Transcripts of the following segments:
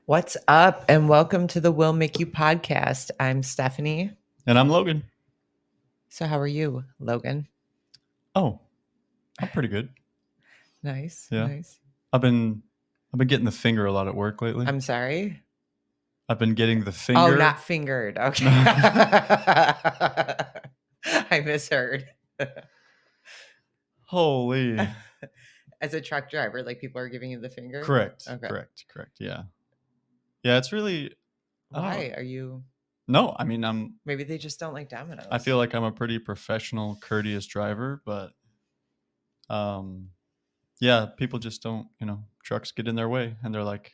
What's up? And welcome to the Will Make You podcast. I'm Stephanie. And I'm Logan. So, how are you, Logan? Oh, I'm pretty good. Nice. Yeah. Nice. I've been getting the finger a lot at work lately. I'm sorry. I've been getting the finger. Oh, not fingered. Okay. I misheard. Holy. As a truck driver, like people are giving you the finger? Correct. Okay. Correct. Yeah. Yeah, it's really Why are you? No, I mean Maybe they just don't like Domino's. I feel like I'm a pretty professional, courteous driver, but yeah, people just don't, trucks get in their way and they're not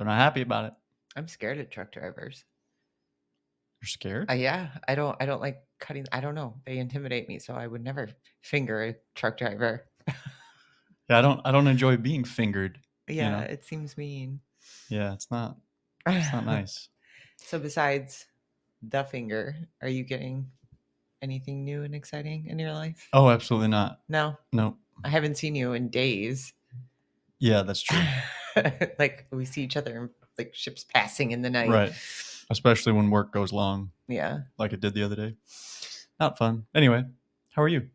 happy about it. I'm scared of truck drivers. You're scared? Yeah, I don't like cutting. I don't know. They intimidate me, so I would never finger a truck driver. Yeah, I don't enjoy being fingered. Yeah, it seems mean. Yeah, it's not nice. So besides the finger, are you getting anything new and exciting in your life? Oh, absolutely not. No. No. I haven't seen you in days. Yeah, that's true. Like we see each other like ships passing in the night. Right. Especially when work goes long. Yeah. Like it did the other day. Not fun. Anyway, how are you?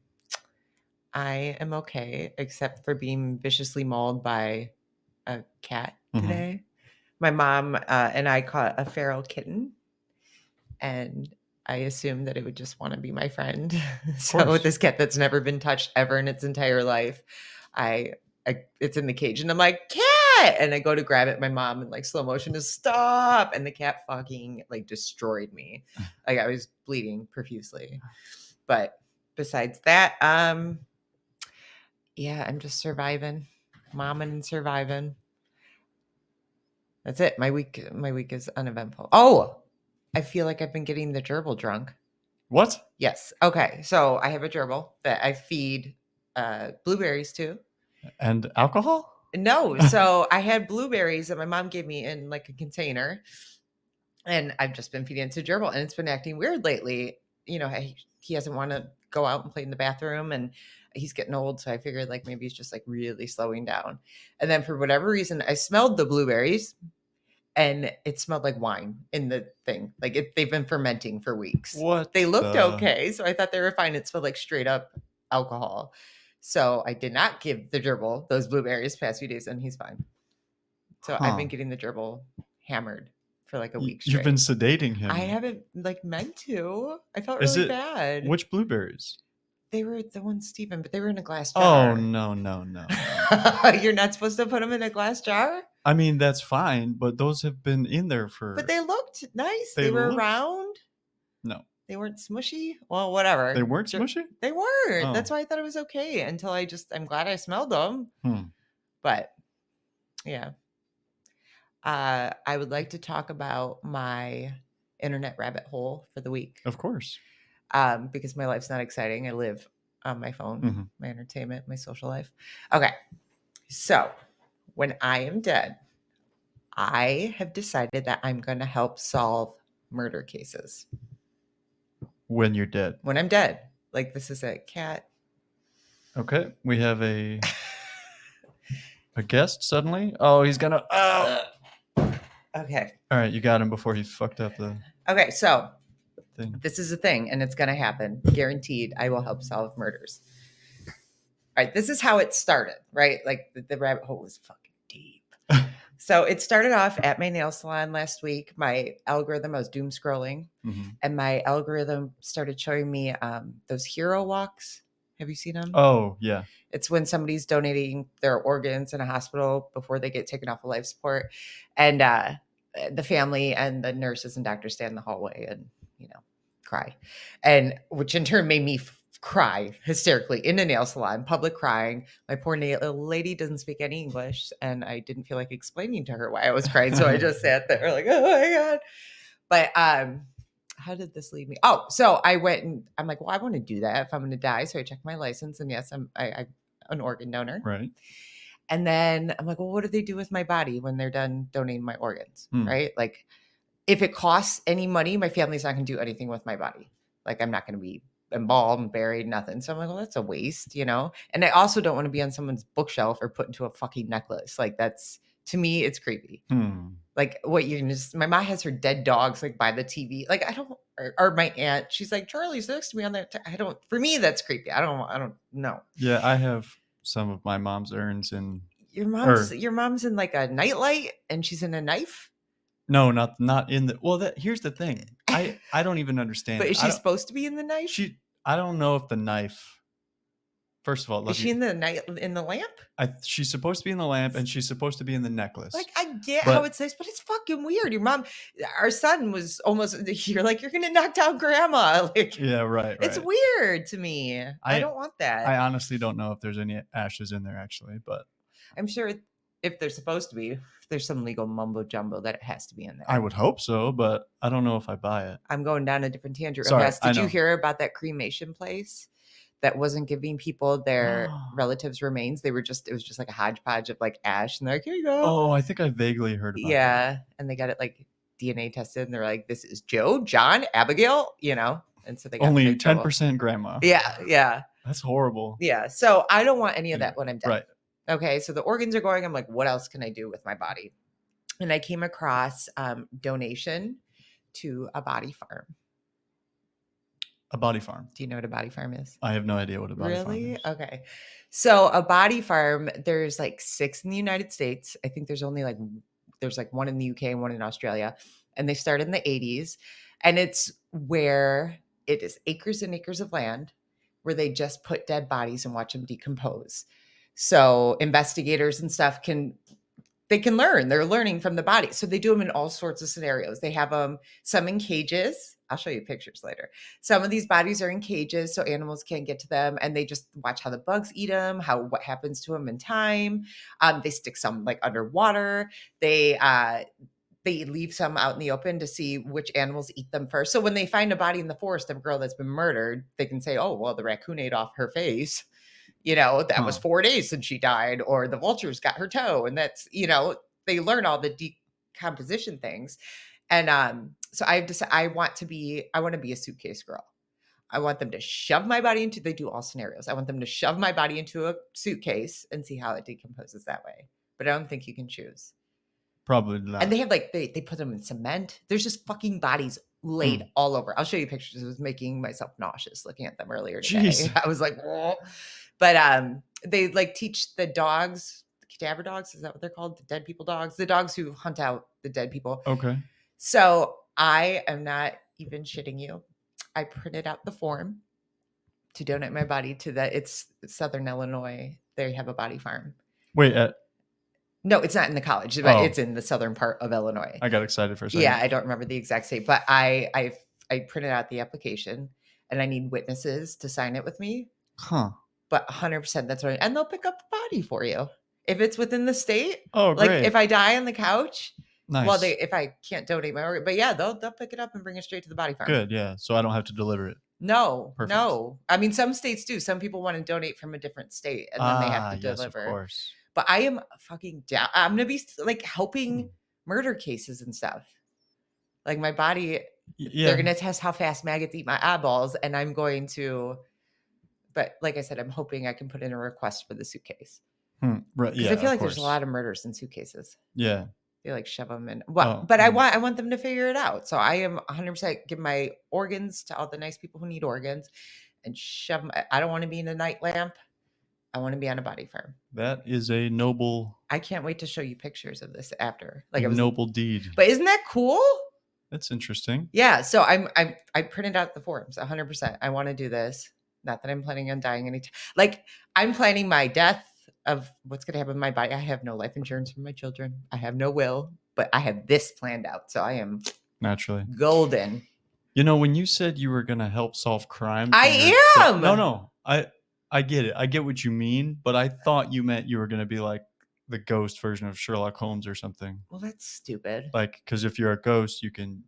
I am okay, except for being viciously mauled by a cat today. My mom and I caught a feral kitten, and I assumed that it would just want to be my friend. So with this cat that's never been touched ever in its entire life, it's in the cage, and I'm like, cat, and I go to grab it. My mom in like slow motion to stop, and the cat fucking like destroyed me. Like I was bleeding profusely. But besides that, yeah, I'm just surviving, momming and surviving. That's it. My week is uneventful. Oh, I feel like I've been getting the gerbil drunk. What? Yes. Okay. So I have a gerbil that I feed blueberries to. And alcohol? No. So I had blueberries that my mom gave me in like a container. And I've just been feeding it to gerbil, and it's been acting weird lately. You know, he doesn't want to go out and play in the bathroom, and he's getting old. So I figured like maybe he's just like really slowing down. And then for whatever reason, I smelled the blueberries. And it smelled like wine in the thing. Like they've been fermenting for weeks. What? They looked okay, so I thought they were fine. It smelled like straight up alcohol. So I did not give the gerbil those blueberries past few days, and he's fine. So I've been getting the gerbil hammered for like a week straight. You've been sedating him. I haven't like meant to. I felt really bad. Which blueberries? They were the ones Steven, but they were in a glass jar. Oh, no. You're not supposed to put them in a glass jar? I mean, that's fine, but those have been in there for... But they looked nice. They were round. No. They weren't smushy? Well, whatever. They weren't smushy? They weren't. Oh. That's why I thought it was okay until I'm glad I smelled them. But, yeah. I would like to talk about my internet rabbit hole for the week. Of course. Because my life's not exciting. I live on my phone, my entertainment, my social life. Okay. So, when I am dead, I have decided that I'm going to help solve murder cases. When you're dead? When I'm dead. Like, this is a cat. Okay. We have a guest suddenly. Oh, he's going to... Oh! Okay. All right. You got him before he fucked up the... Okay. So, thing. This is a thing, and it's going to happen. Guaranteed, I will help solve murders. All right. This is how it started, right? Like, the rabbit hole was fucking deep. So it started off at my nail salon last week. My algorithm, I was doom scrolling, and my algorithm started showing me those hero walks. Have you seen them? Oh, yeah. It's when somebody's donating their organs in a hospital before they get taken off of life support. And the family and the nurses and doctors stand in the hallway and, cry. And which in turn made me cry hysterically in a nail salon, public crying. My poor nail lady doesn't speak any English, and I didn't feel like explaining to her why I was crying. So I just sat there like, oh my God. But how did this lead me? Oh, so I went and I'm like, well, I want to do that if I'm going to die. So I checked my license, and yes, I'm an organ donor. Right. And then I'm like, well, what do they do with my body when they're done donating my organs? Right. Like, if it costs any money, my family's not going to do anything with my body. Like, I'm not going to be embalmed, buried, nothing. So I'm like, well, that's a waste, And I also don't want to be on someone's bookshelf or put into a fucking necklace. Like, that's To me, it's creepy. Hmm. Like what you can just, my mom has her dead dogs like by the TV. Like I don't, or my aunt, she's like, Charlie's next to me on that. I don't, for me, that's creepy. I don't know. Yeah, I have some of my mom's urns in or Your mom's in like a nightlight and she's in a knife. no, not in the well, that here's the thing. I don't even understand But it. is she supposed to be in the knife? I don't know if the knife first of all, Is let she me in the night in the lamp? she's supposed to be in the lamp and she's supposed to be in the necklace. Like I get how But it's nice, but it's fucking weird. Your mom, our son was almost. You're like you're gonna knock down grandma. Like yeah, right, it's right. weird to me. I I don't want that. I honestly don't know if there's any ashes in there actually, but I'm sure if they're supposed to be, there's some legal mumbo jumbo that it has to be in I there. would hope so, but I don't know if I buy it. I'm going down a different tangent real Sorry, fast. I Did you know. hear about that cremation place that wasn't giving people their relatives' remains? They were just, it was just like a hodgepodge of like ash, and they're like, here you go. Oh, I think I vaguely heard about that. Yeah. And they got it like DNA tested, and they're like, this is Joe, John, Abigail, you know? And so they got in Only big trouble. 10% grandma. Yeah. Yeah. That's horrible. Yeah. So I don't want any of Anyway, that when I'm dead. right. Okay. So the organs are going. I'm like, what else can I do with my body? And I came across donation to a body farm. A body farm. Do you know what a body farm is? I have no idea what a body farm Really? is. Okay. So a body farm, there's like 6 in the United States. I think there's only like there's like one in the UK and one in Australia. And they started in the 80s. And it's where it is acres and acres of land where they just put dead bodies and watch them decompose. So investigators and stuff they can learn. They're learning from the body. So they do them in all sorts of scenarios. They have them some in cages. I'll show you pictures later. Some of these bodies are in cages so animals can't get to them, and they just watch how the bugs eat them, what happens to them in time. They stick some like underwater. They leave some out in the open to see which animals eat them first. So when they find a body in the forest of a girl that's been murdered, they can say, "Oh, well, the raccoon ate off her face." That was 4 days since she died, or the vultures got her toe. And that's, they learn all the decomposition things. And so I want to be a suitcase girl. I want them to shove my body into, they do all scenarios. I want them to shove my body into a suitcase and see how it decomposes that way. But I don't think you can choose. Probably And not. they have like, they put them in cement. There's just fucking bodies laid all over. I'll show you pictures. It was making myself nauseous looking at them earlier today. Jeez. I was like, whoa. But they like teach the dogs, the cadaver dogs, is that what they're called? The dead people dogs, the dogs who hunt out the dead people. Okay. So I am not even shitting you. I printed out the form to donate my body to it's Southern Illinois. They have a body farm. Wait, No, it's not in the college, but it's in the southern part of Illinois. I got excited for a second. Yeah, I don't remember the exact state, but I printed out the application, and I need witnesses to sign it with me. Huh. But 100% that's right. And they'll pick up the body for you. If it's within the state. Oh, like great. if I die on the couch, Nice. well, if I can't donate my organ, but yeah, they'll pick it up and bring it straight to the body farm. Good, yeah. So I don't have to deliver it. No, Perfect. no. I mean, some states do. Some people want to donate from a different state, and then they have to yes, deliver. Of course. But I am fucking down. I'm gonna be like helping murder cases and stuff. Like my body, they're gonna test how fast maggots eat my eyeballs, and I'm going to. But like I said, I'm hoping I can put in a request for the suitcase. Right. Because I feel like there's a lot of murders in suitcases. Yeah. They like shove them in. Well, but I want them to figure it out. So I am 100% give my organs to all the nice people who need organs, and shove them. I don't want to be in a night lamp. I want to be on a body farm. That is a noble. I can't wait to show you pictures of this after. Like a noble deed. But isn't that cool? That's interesting. Yeah. So I printed out the forms 100%. I want to do this. Not that I'm planning on dying anytime. Like I'm planning my death of what's going to happen with my body. I have no life insurance for my children. I have no will, but I have this planned out. So I am naturally golden. When you said you were going to help solve crime, I am. No. I get it. I get what you mean, but I thought you meant you were going to be like the ghost version of Sherlock Holmes or something. Well, that's stupid. Like, because if you're a ghost, you can,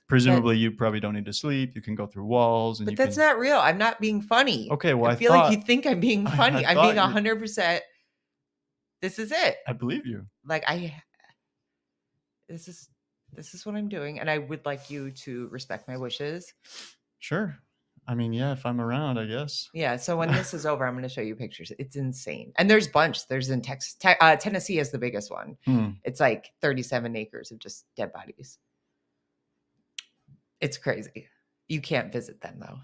presumably you probably don't need to sleep. You can go through walls. But that's not real. I'm not being funny. Okay, well, I feel like you think I'm being funny. I'm being 100%. This is it. I believe you. Like this is what I'm doing, and I would like you to respect my wishes. Sure. I mean, yeah, if I'm around, I guess. Yeah. So when this is over, I'm going to show you pictures. It's insane. And there's a bunch. There's in Texas. Tennessee is the biggest one. Hmm. It's like 37 acres of just dead bodies. It's crazy. You can't visit them though,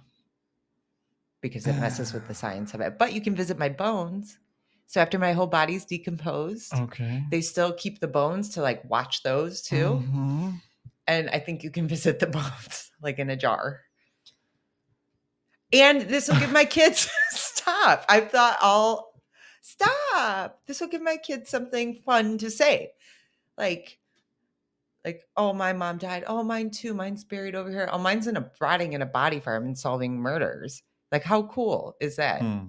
because it messes with the science of it. But you can visit my bones. So after my whole body's decomposed, Okay. they still keep the bones to like watch those too. Mm-hmm. And I think you can visit the bones like in a jar. And this will give my kids stop. I've thought I'll stop. This will give my kids something fun to say. Like, oh, my mom died. Oh, mine too. Mine's buried over here. Oh, mine's rotting in a body farm and solving murders. Like, how cool is that? Hmm.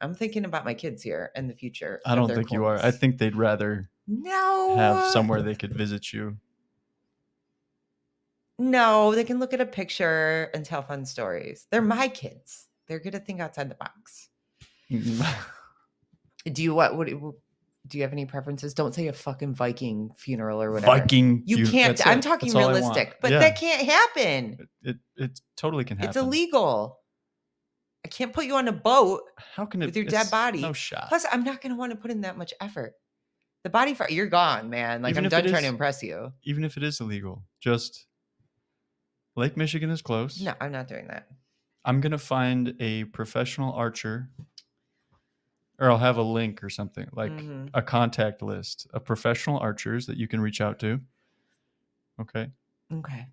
I'm thinking about my kids here and the future I of don't their think you are. I coolness. think they'd rather have No. somewhere they could visit you. No, they can look at a picture and tell fun stories. They're my kids. They're gonna think outside the box. Do you do you have any preferences? Don't say a fucking Viking funeral or whatever. Viking. You can't. That's I'm it. talking That's all I want. realistic, but Yeah. that can't happen. It totally can happen. It's illegal. I can't put you on a boat How can it? with your dead body. No shot. Plus, I'm not gonna want to put in that much effort. The body fart, you're gone, man. Like Even I'm if done it trying to is- impress you. Even if it is illegal, just Lake Michigan is close. No, I'm not doing that. I'm gonna find a professional archer, or I'll have a link or something like Mhm. a contact list of professional archers that you can reach out to. Okay. Okay.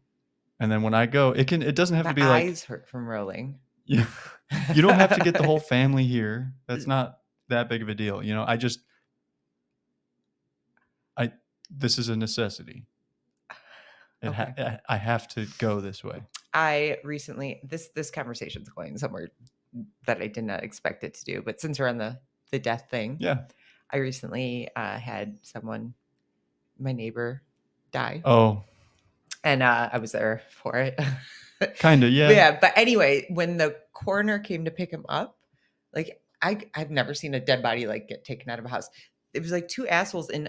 And then when I go, it doesn't have My to be like eyes hurt from rolling. you don't have to get the whole family here. That's not that big of a deal. You know, this is a necessity. Okay. I have to go this way. I recently this conversation's going somewhere that I did not expect it to do, but since we're on the death thing, Yeah. I recently had someone, my neighbor, die, Oh, and I was there for it. kind of. Yeah. Yeah, but anyway, when the coroner came to pick him up, like I've never seen a dead body like get taken out of a house. It was like two assholes in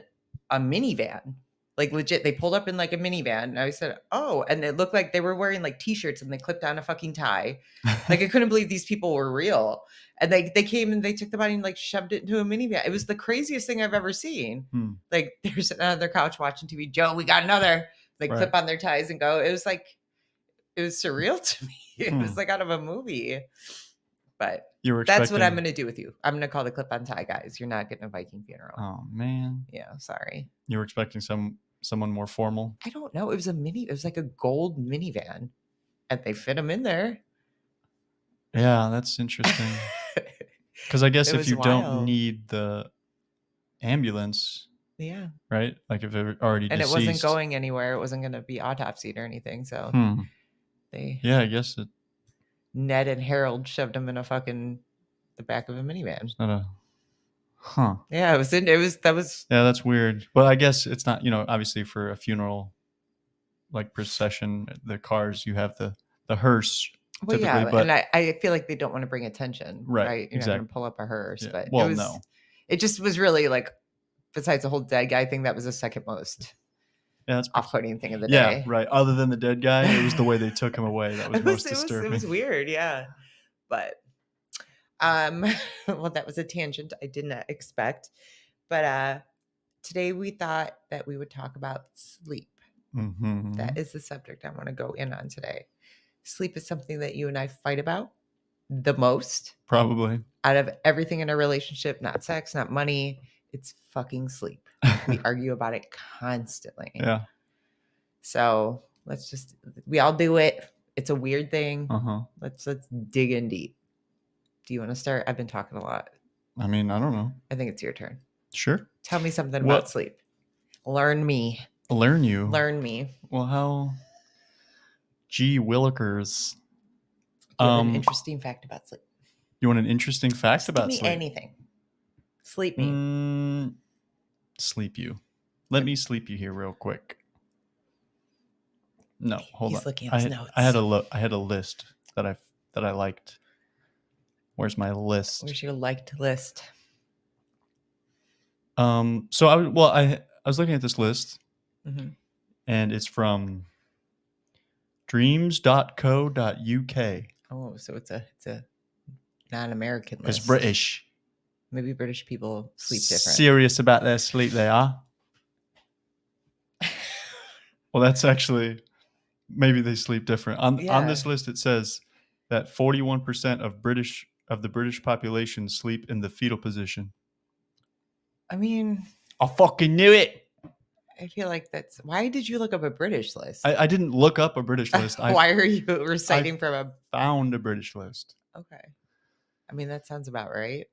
a minivan. Like legit, they pulled up in like a minivan, and I said, "Oh!" And it looked like they were wearing like t-shirts, and they clipped on a fucking tie. Like I couldn't believe these people were real. And they came and they took the body and like shoved it into a minivan. It was the craziest thing I've ever seen. Like they're sitting on their couch watching TV. Joe, we got another. They Right. clip on their ties and go. It was surreal to me. It was Hmm. like out of a movie. But You were that's what I'm expecting. going to do with you. I'm going to call the clip-on tie guys. You're not getting a Viking funeral. Oh man. Yeah, sorry. You were expecting someone more formal. I don't know. It was like a gold minivan, and they fit him in there. Yeah, that's interesting. Because I guess It if was you don't wild. need the ambulance, Yeah. right? Like if they're already And deceased. it wasn't going anywhere. It wasn't going to be autopsied or anything. So they, Yeah, I guess it. Ned and Harold shoved him in the back of a minivan. It's not a. Huh. Yeah, that was. Yeah, that's weird. But I guess it's not. You know, obviously for a funeral, like procession, the cars you have the hearse. Well, typically, yeah, but and I feel like they don't want to bring attention, Right, You're not going exact- to pull up a hearse, yeah, but well, no. it just was really like, besides the whole dead guy thing, that was the second most Yeah, that's off-putting thing of the yeah, day. right. Other than the dead guy, it was the way they took him away that was most It disturbing. was weird, yeah. But well, that was a tangent I did not expect. But today we thought that we would talk about sleep. Mm-hmm. That is the subject I want to go in on today. Sleep is something that you and I fight about the most. Probably. Out of everything in a relationship, not sex, not money, it's fucking sleep. We argue about it constantly. Yeah. So we all do it. It's a weird thing. Uh-huh. Let's dig in deep. Do you want to start? I've been talking a lot. I mean, I don't know. I think it's your turn. Sure. Tell me something about sleep. Learn me. Learn you. Learn me. Well, how? Gee willikers. Do you have an interesting fact about sleep? You want an interesting fact Just about give me sleep? anything. Sleep me. Sleep you. Let me sleep you here real quick. No, hold on. He's looking at his notes. I had a list that I liked. Where's my list? Where's your liked list? So I was looking at this list, Mm-hmm. and it's from dreams.co.uk. Oh, so it's a non-American It's list. British. Maybe British people sleep different. Serious about their sleep, they are. Well, that's actually maybe they sleep different. On Yeah. this list, it says that 41% of the British population sleep in the fetal position. I mean, I fucking knew it. I feel like that's why did you look up a British list? I didn't look up a British list. Why are you I reciting from a found a British list. okay? I mean, that sounds about right.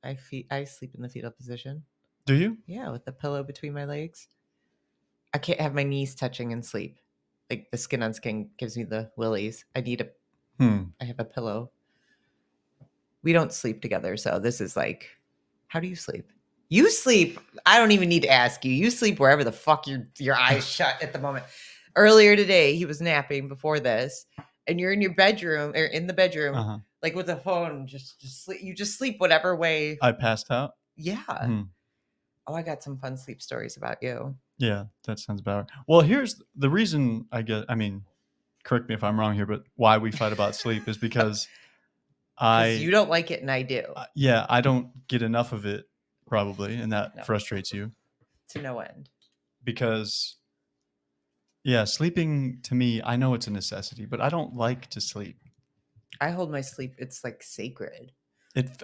I sleep in the fetal position. Do you? Yeah, with the pillow between my legs. I can't have my knees touching and sleep. Like the skin on skin gives me the willies. I have a pillow. We don't sleep together, so this is like, how do you sleep? You sleep. I don't even need to ask you. You sleep wherever the fuck your eyes shut at the moment. Earlier today, he was napping before this, and you're in your bedroom or in the bedroom, Uh-huh. like with the phone, just sleep. You just sleep whatever way. I passed out. Yeah. Oh, I got some fun sleep stories about you. Yeah, that sounds about right. Well, here's the reason I mean, correct me if I'm wrong here, but why we fight about sleep is because Because you I, don't like it and I do. yeah, I don't get enough of it probably, and that No, frustrates you to no end. because, yeah, sleeping to me, I know it's a necessity, but I don't like to sleep. I hold my sleep. It's like sacred.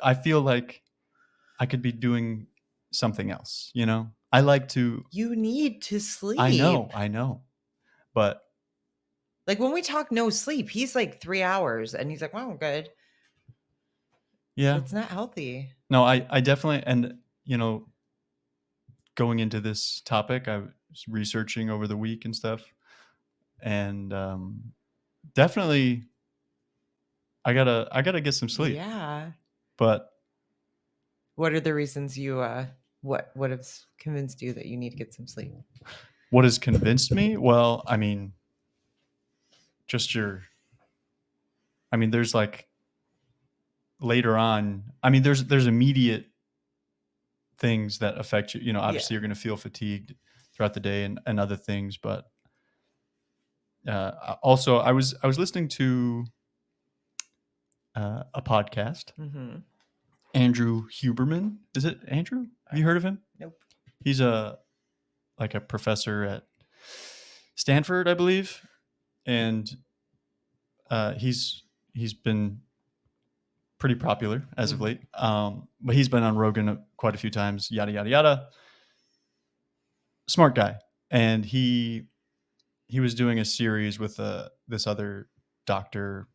I feel like I could be doing something else, you know? I like to, You need to sleep. I know, but Like when we talk no sleep, he's like 3 hours and he's like, wow, I'm good. yeah, It's not healthy. no, I definitely, and you know, going into this topic, I was researching over the week and stuff, and definitely, I gotta get some sleep. Yeah. But What are the reasons you what has convinced you that you need to get some sleep? what has convinced me? Well, I mean, just your, I mean, there's like later on. I mean, there's immediate things that affect you. You know, Yeah. obviously, you're going to feel fatigued throughout the day and other things, but also I was listening to a podcast. Mm-hmm. Andrew Huberman. Is it Andrew? Have you heard of him? Nope. He's a like a professor at Stanford, I believe, and he's been pretty popular as of late. But he's been on Rogan quite a few times. Yada yada yada. Smart guy, and he was doing a series with this other doctor,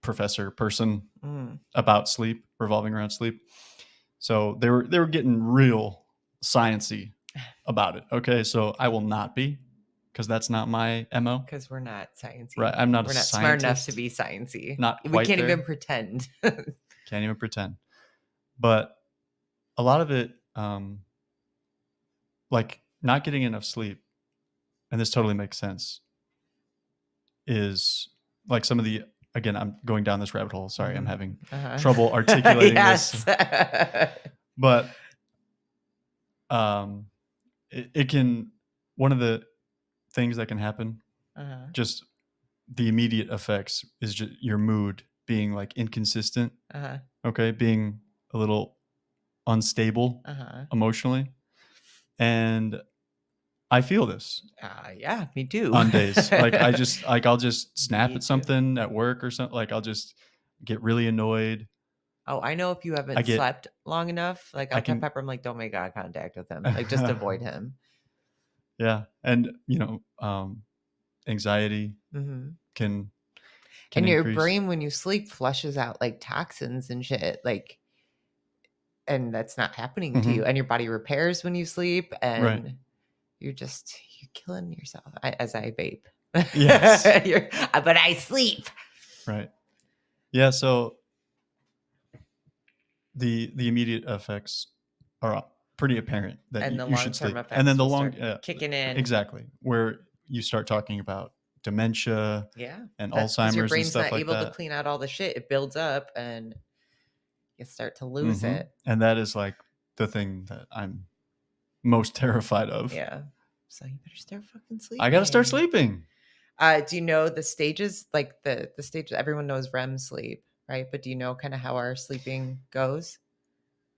professor person Mm. about sleep, revolving around sleep. So they were getting real sciency about it. Okay, so I will not be, because that's not my mo. Because we're not sciencey. Right, I'm not a We're not smart enough to scientist. be sciencey. Not We quite can't there. even pretend. Can't even pretend. But a lot of it, like not getting enough sleep, and this totally makes sense, is like some of the, again, I'm going down this rabbit hole. Sorry, I'm having trouble articulating yes. this. But it can, one of the things that can happen, just the immediate effects, is just your mood being like inconsistent. Okay, being a little unstable emotionally, and I feel this Yeah, me too. on days like I'll just snap Me at too. something at work or something. Like I'll just get really annoyed. Oh, I know if you I haven't get slept long enough, like I I'll tell can Pepper, I'm like, don't make eye contact with him. Like just avoid him. yeah, and you know, anxiety Mm-hmm. can And your increase. brain, when you sleep, flushes out like toxins and shit. Like, and that's not happening to you. And your body repairs when you sleep, Right. and you're killing yourself. As I vape. Yes. But I sleep. Right. Yeah. So the immediate effects are pretty apparent that And the you should long-term sleep, and then effects the will long, start kicking in. exactly, where you start talking about dementia, Yeah. and That's because your Alzheimer's and brain's stuff not like able to that. clean out all the shit. It builds up and you start to lose it. And that is like the thing that I'm most terrified of. Yeah. So you better start fucking sleeping. I gotta start sleeping. Do you know the stages? Like the stages, everyone knows REM sleep, right? But do you know kind of how our sleeping goes?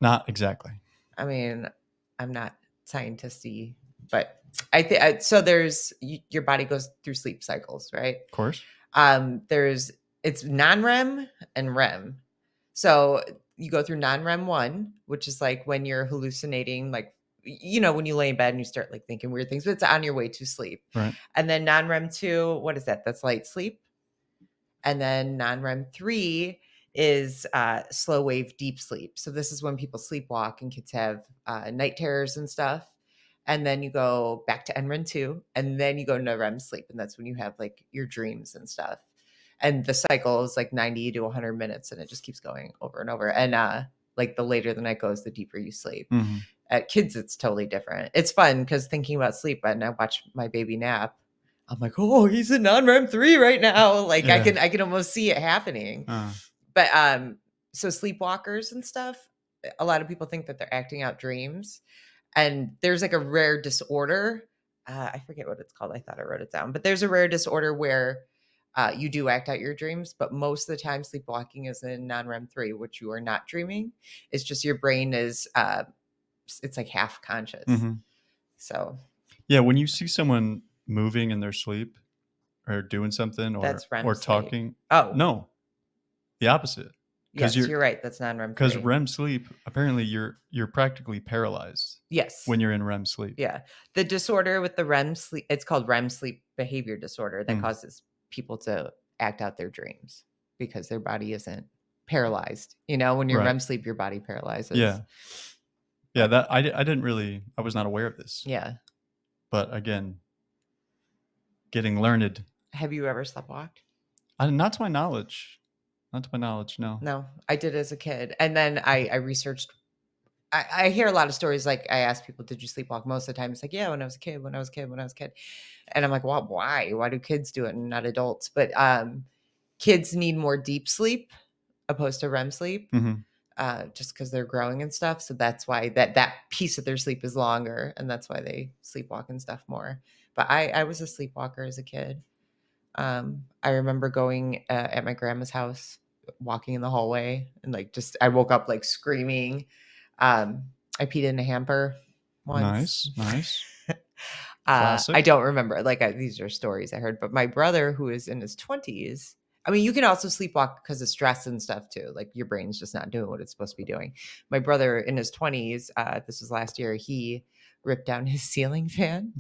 Not exactly. I mean, I'm not scientisty, but I think so. Your body goes through sleep cycles, right? Of course. There's it's non-REM and REM. So you go through non-REM 1, which is like when you're hallucinating, like when you lay in bed and you start like thinking weird things, but it's on your way to sleep. Right. And then non-REM 2, what is that? That's light sleep. And then non-REM 3 is slow wave deep sleep. So this is when people sleepwalk and kids have night terrors and stuff. And then you go back to NREM 2, and then you go into REM sleep, and that's when you have like your dreams and stuff. And the cycle is like 90 to 100 minutes, and it just keeps going over and over. And like the later the night goes, the deeper you sleep. Mm-hmm. At kids, it's totally different. It's fun because thinking about sleep, and I watch my baby nap. I'm like, oh, he's in non-REM 3 right now. Like Yeah. I can almost see it happening. But so sleepwalkers and stuff, a lot of people think that they're acting out dreams. And there's like a rare disorder. I forget what it's called. I thought I wrote it down. But there's a rare disorder where you do act out your dreams, but most of the time sleepwalking is in non-REM 3, which you are not dreaming. It's just your brain is it's like half conscious. Mm-hmm. So yeah, when you see someone moving in their sleep or doing something that's REM or sleep. talking, Oh no, the opposite. Yes, you're right. That's non-REM 3. Because REM sleep, apparently you're practically paralyzed. Yes. When you're in REM sleep. Yeah. The disorder with the REM sleep, it's called REM sleep behavior disorder that causes people to act out their dreams because their body isn't paralyzed. When you're REM sleep, your body paralyzes. Yeah. Yeah, that I didn't really, I was not aware of this. Yeah. But again, getting learned. Have you ever sleptwalked? Not to my knowledge. Not to my knowledge, no. No, I did as a kid. And then I researched. I hear a lot of stories. Like I ask people, did you sleepwalk? Most of the time it's like, yeah, when I was a kid, when I was a kid, when I was a kid. And I'm like, well, why? Why do kids do it and not adults? But kids need more deep sleep opposed to REM sleep. Just because they're growing and stuff. So that's why that piece of their sleep is longer, and that's why they sleepwalk and stuff more. But I was a sleepwalker as a kid. I remember going at my grandma's house, walking in the hallway, and like I woke up like screaming. I peed in a hamper once. Nice. I don't remember. Like these are stories I heard. But my brother, who is in his 20s, I mean, you can also sleepwalk because of stress and stuff too. Like your brain's just not doing what it's supposed to be doing. My brother in his 20s, this was last year, he ripped down his ceiling fan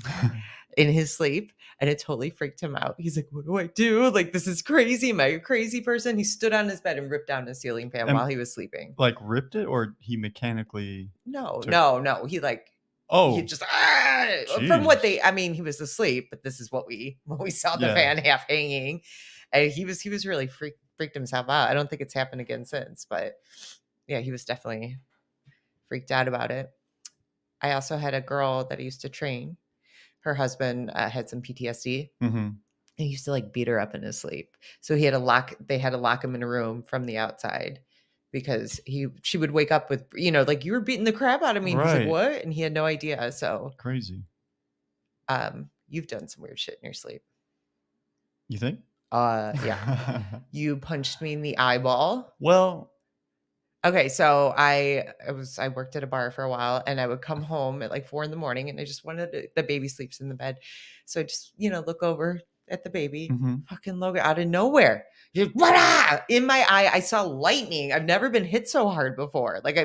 in his sleep, and it totally freaked him out. He's like, what do I do? Like, this is crazy. Am I a crazy person? He stood on his bed and ripped down his ceiling fan while he was sleeping. Like ripped it, or he mechanically? No. He like, he just from what he was asleep, but this is what we saw the fan half hanging, and he was really freaked himself out. I don't think it's happened again since, but yeah, he was definitely freaked out about it. I also had a girl that I used to train. Her husband had some PTSD. And he used to like beat her up in his sleep. So they had to lock him in a room from the outside because she would wake up with, like, you were beating the crap out of me. And he's like, what? And he had no idea. So crazy. You've done some weird shit in your sleep. You think? Yeah. You punched me in the eyeball. Well, okay. So I worked at a bar for a while, and I would come home at like 4 a.m, and I just wanted the baby sleeps in the bed. So I just, look over at the baby, fucking Logan out of nowhere. Just, in my eye, I saw lightning. I've never been hit so hard before. Like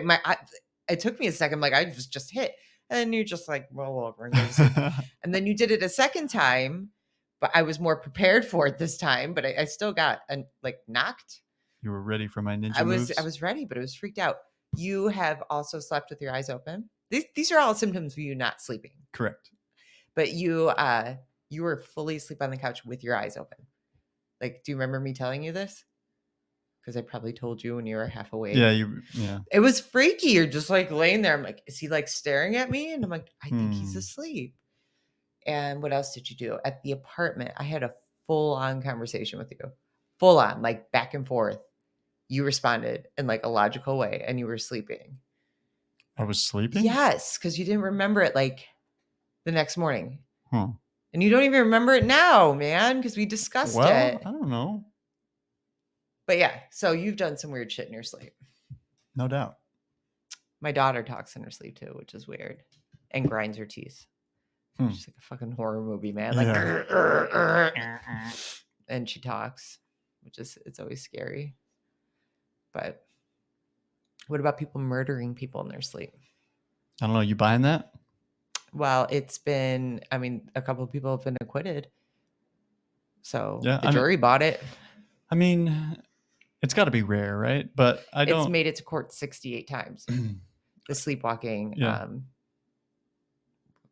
it took me a second. Like I was just hit, and then you just like roll over and go to sleep. And then you did it a second time, but I was more prepared for it this time. But I still got knocked. You were ready for my ninja moves? I was ready, but I was freaked out. You have also slept with your eyes open. These are all symptoms of you not sleeping. Correct. But you were fully asleep on the couch with your eyes open. Like, do you remember me telling you this? Because I probably told you when you were half awake. Yeah. It was freaky. You're just like laying there. I'm like, is he like staring at me? And I'm like, I think he's asleep. And what else did you do? At the apartment, I had a full-on conversation with you. Full on, like back and forth. You responded in like a logical way, and you were sleeping. I was sleeping? Yes, because you didn't remember it like the next morning. And you don't even remember it now, man, because we discussed it. I don't know. But yeah, so you've done some weird shit in your sleep. No doubt. My daughter talks in her sleep too, which is weird, and grinds her teeth. She's like a fucking horror movie, man. Like, and she talks, which is, it's always scary. But what about people murdering people in their sleep? I don't know. You buying that? Well, it's been, I mean, a couple of people have been acquitted. So yeah, the jury bought it. I mean, it's got to be rare, right? But It's made it to court 68 times. The sleepwalking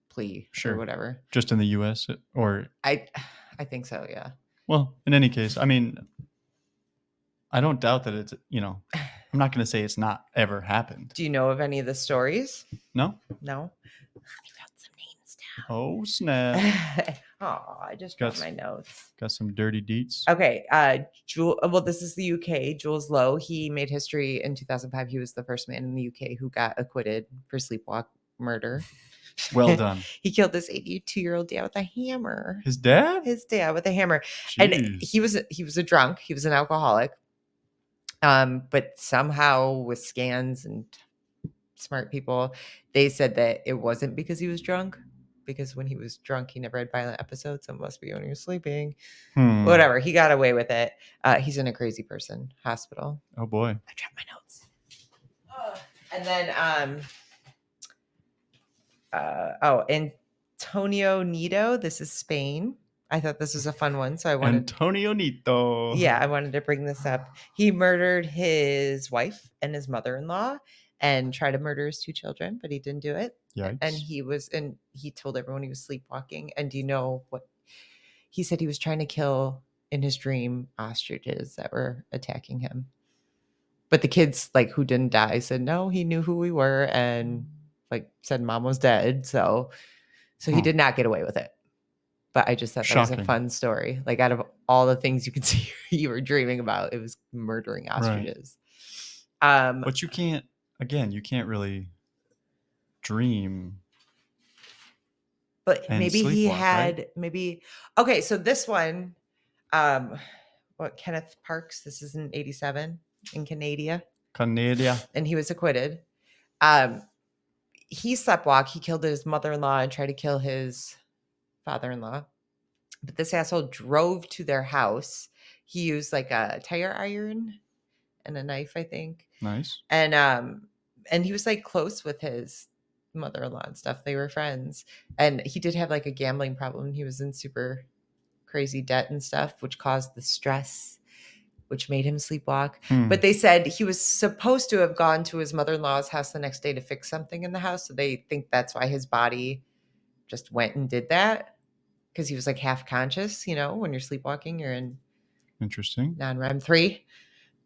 plea or whatever. Just in the U.S. or? I think so, yeah. Well, in any case, I mean, I don't doubt that it's, you know, I'm not going to say it's not ever happened. Do you know of any of the stories? No. No? I wrote some names down. Oh, snap. Oh, I just got my notes. Got some dirty deets. Okay. Well, this is the UK. Jules Lowe, he made history in 2005. He was the first man in the UK who got acquitted for sleepwalk murder. Well done. He killed this 82-year-old dad with a hammer. His dad? His dad with a hammer. Jeez. And he was a drunk. He was an alcoholic. But somehow with scans and smart people, they said that it wasn't because he was drunk, because when he was drunk, he never had violent episodes. So it must be when he was sleeping. Whatever. He got away with it. He's in a crazy person hospital. Oh boy. I dropped my notes. And then, Antonio Nido. This is Spain. I thought this was a fun one, so I wanted Antonio Nito. Yeah, I wanted to bring this up. He murdered his wife and his mother-in-law and tried to murder his 2 children, but he didn't do it. Yikes. And he told everyone he was sleepwalking. And do you know what he said? He was trying to kill in his dream ostriches that were attacking him. But the kids, like, who didn't die said no, he knew who we were and like said mom was dead. So he did not get away with it. But I just thought that was a fun story. Like, out of all the things you could see you were dreaming about, it was murdering ostriches. Right. But you can't really dream. But maybe he had, right? Okay, so this one, Kenneth Parks, this is in 87 in Canada. And he was acquitted. He sleptwalked. He killed his mother-in-law and tried to kill his father-in-law. But this asshole drove to their house. He used like a tire iron and a knife, I think. Nice. And he was like close with his mother-in-law and stuff. They were friends. And he did have like a gambling problem. He was in super crazy debt and stuff, which caused the stress, which made him sleepwalk. But they said he was supposed to have gone to his mother-in-law's house the next day to fix something in the house. So they think that's why his body just went and did that. Because he was like half conscious, you know, when you're sleepwalking, you're in non-REM 3,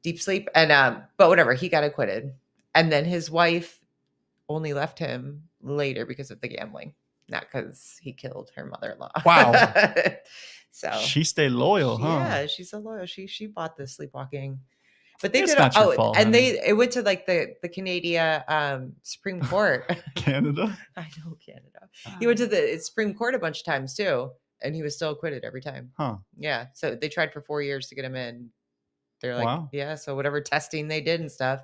deep sleep. And but whatever, he got acquitted. And then his wife only left him later because of the gambling, not because he killed her mother-in-law. Wow. So she stayed loyal, huh? Yeah, she's so loyal. She bought the sleepwalking. But they did not your fault, and honey. It went to like the Canadian Supreme Court. Canada? I know, Canada. He went to the Supreme Court a bunch of times too, and he was still acquitted every time. Huh. Yeah. So they tried for 4 years to get him in. They're like, wow. Yeah, so whatever testing they did and stuff.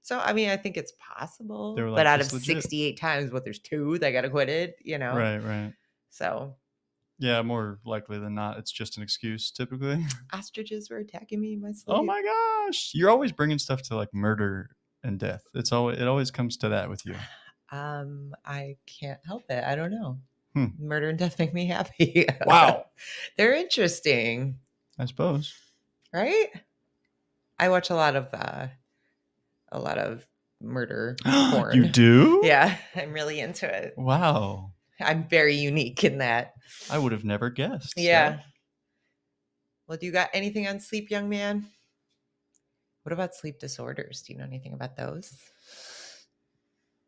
So I mean, I think it's possible. Like, but out of 68 times, there's 2 that got acquitted, you know? Right. So yeah, more likely than not, it's just an excuse typically. Ostriches were attacking me in my sleep. Oh my gosh. You're always bringing stuff to like murder and death. It always comes to that with you. I can't help it. I don't know. Murder and death make me happy. Wow. They're interesting. I suppose. Right? I watch a lot of murder porn. You do? Yeah, I'm really into it. Wow. I'm very unique in that. I would have never guessed. Yeah. So. Well, do you got anything on sleep, young man? What about sleep disorders? Do you know anything about those?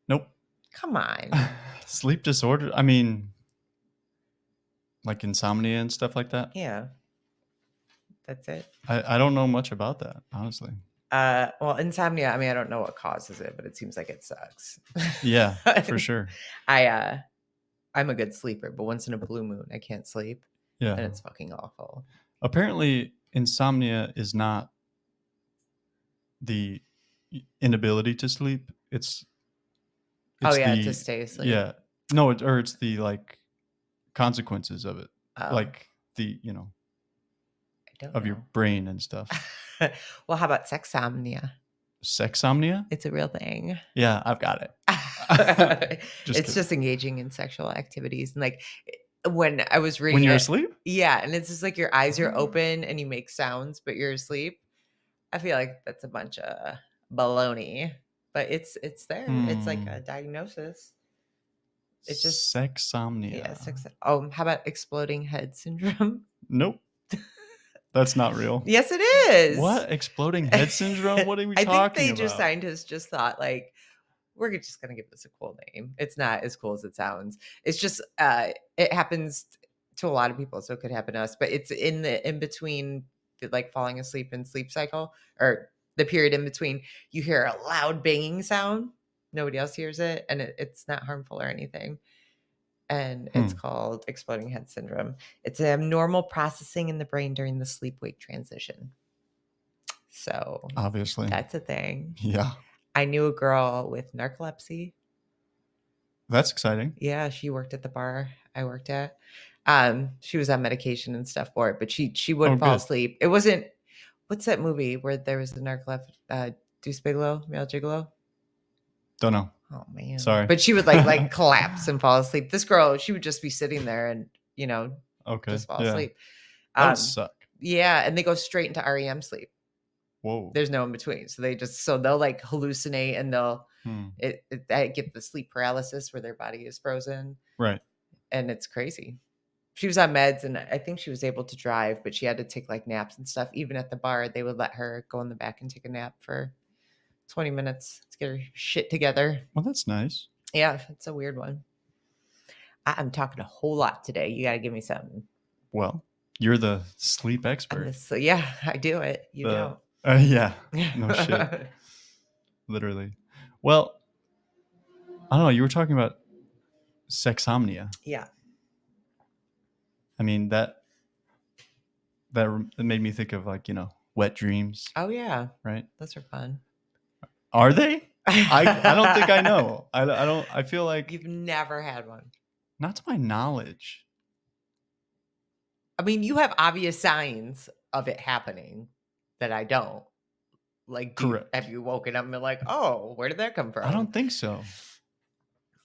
Nope. Come on. Sleep disorder? I mean, like insomnia and stuff like that? Yeah. That's it. I don't know much about that, honestly. Well, insomnia, I mean, I don't know what causes it, but it seems like it sucks. Yeah, for sure. I'm a good sleeper, but once in a blue moon, I can't sleep. Yeah. And it's fucking awful. Apparently, insomnia is not the inability to sleep. It's to stay asleep. Yeah. No, it's the like consequences of it. Oh. Like the, of your brain and stuff. Well, how about sexomnia? Sexomnia? It's a real thing. Yeah, I've got it. It's just engaging in sexual activities. And like when I was reading when you're it, asleep? yeah, and it's just like your eyes are open and you make sounds, but you're asleep. I feel like that's a bunch of baloney, but it's there. It's like a diagnosis. It's just sexomnia. Yeah, sex. Oh, how about exploding head syndrome? Nope. That's not real. Yes, it is. What? Exploding head syndrome? What are we I talking think about? scientists just thought like, we're just gonna give this a cool name. It's not as cool as it sounds. It's just it happens to a lot of people, so it could happen to us. But it's in between like falling asleep and sleep cycle, or the period in between. You hear a loud banging sound. Nobody else hears it, and it's not harmful or anything. And it's called exploding head syndrome. It's an abnormal processing in the brain during the sleep-wake transition. So obviously, that's a thing. Yeah. I knew a girl with narcolepsy. That's exciting. Yeah, she worked at the bar I worked at. She was on medication and stuff for it, but she would fall asleep. It wasn't, what's that movie where there was the narcolepsy, Deuce Bigelow, Male Gigolo? Don't know. Oh man. Sorry. But she would like collapse and fall asleep. This girl, she would just be sitting there and, just fall asleep. That would suck. Yeah, and they go straight into REM sleep. Whoa. There's no in between. So they'll like hallucinate and they'll get the sleep paralysis where their body is frozen. Right. And it's crazy. She was on meds and I think she was able to drive, but she had to take like naps and stuff. Even at the bar, they would let her go in the back and take a nap for 20 minutes to get her shit together. Well, that's nice. Yeah, it's a weird one. I'm talking a whole lot today. You got to give me something. Well, you're the sleep expert. Yeah, I do it. You don't. Yeah. No shit. Literally. Well, I don't know. You were talking about sexomnia. Yeah. I mean, that made me think of like, wet dreams. Oh, yeah. Right? Those are fun. Are they? I don't think I know. I feel like you've never had one. Not to my knowledge. I mean, you have obvious signs of it happening that I don't. Like, correct. Have you woken up and been like, oh, where did that come from? I don't think so.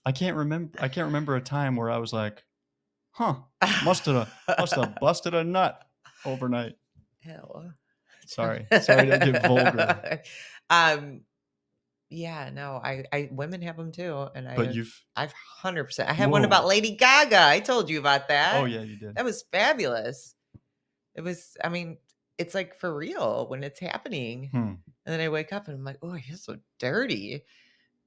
I can't remember a time where I was like, huh, must have busted a nut overnight. Hell. Sorry to get vulgar. Yeah, no, I women have them too, and I've 100%. I had one about Lady Gaga. I told you about that. Oh yeah, you did. That was fabulous. It was. I mean, it's like for real when it's happening, and then I wake up and I'm like, oh, you're so dirty,